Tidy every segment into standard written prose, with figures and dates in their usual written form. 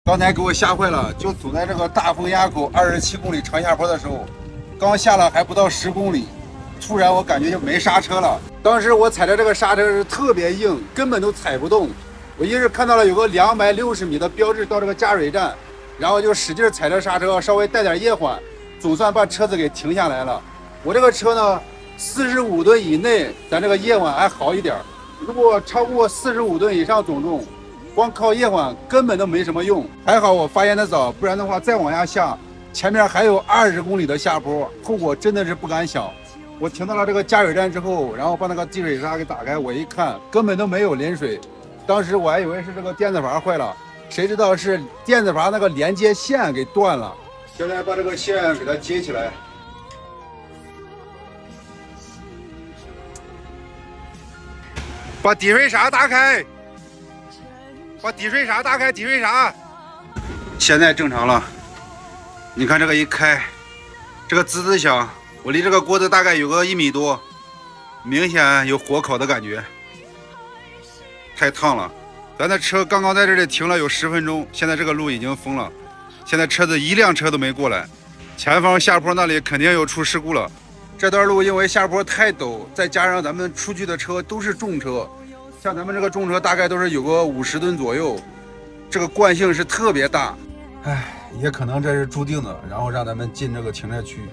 刚才给我吓坏了，就走在这个大风垭口27公里长下坡的时候，刚下了还不到10公里，突然我感觉就没刹车了。当时我踩的这个刹车是特别硬，根本都踩不动。我一是看到了有个260米的标志到这个加水站，然后就使劲踩着刹车，稍微带点夜缓，总算把车子给停下来了。我这个车呢，45吨以内，咱这个夜缓还好一点。如果超过45吨以上总重，光靠夜缓根本都没什么用。还好我发现的早，不然的话再往下下，前面还有20公里的下坡，后果真的是不敢想。我停到了这个加水站之后，然后把那个积水闸给打开，我一看根本都没有淋水。当时我还以为是这个电子阀坏了，谁知道是电子阀那个连接线给断了。现在把这个线给它接起来。把底水闸打开，把底水闸打开，底水闸。现在正常了，你看这个一开，这个滋滋响，我离这个锅子大概有个1米多，明显有火烤的感觉，太烫了。咱的车刚刚在这里停了有10分钟，现在这个路已经封了，现在车子一辆车都没过来，前方下坡那里肯定有出事故了。这段路因为下坡太陡，再加上咱们出去的车都是重车，像咱们这个重车大概都是有个50吨左右，这个惯性是特别大。也可能这是注定的，然后让咱们进这个停车区。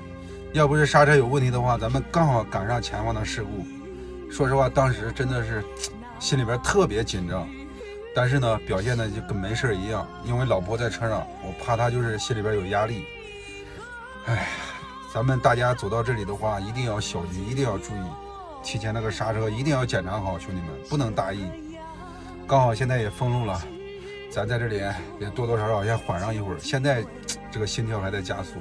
要不是刹车有问题的话，咱们刚好赶上前方的事故。说实话，当时真的是心里边特别紧张，但是呢，表现的就跟没事一样，因为老婆在车上，我怕她就是心里边有压力。咱们大家走到这里的话，一定要小心，一定要注意，提前那个刹车一定要检查好，兄弟们不能大意。刚好现在也封路了，咱在这里也多多少少先缓上一会儿，现在这个心跳还在加速。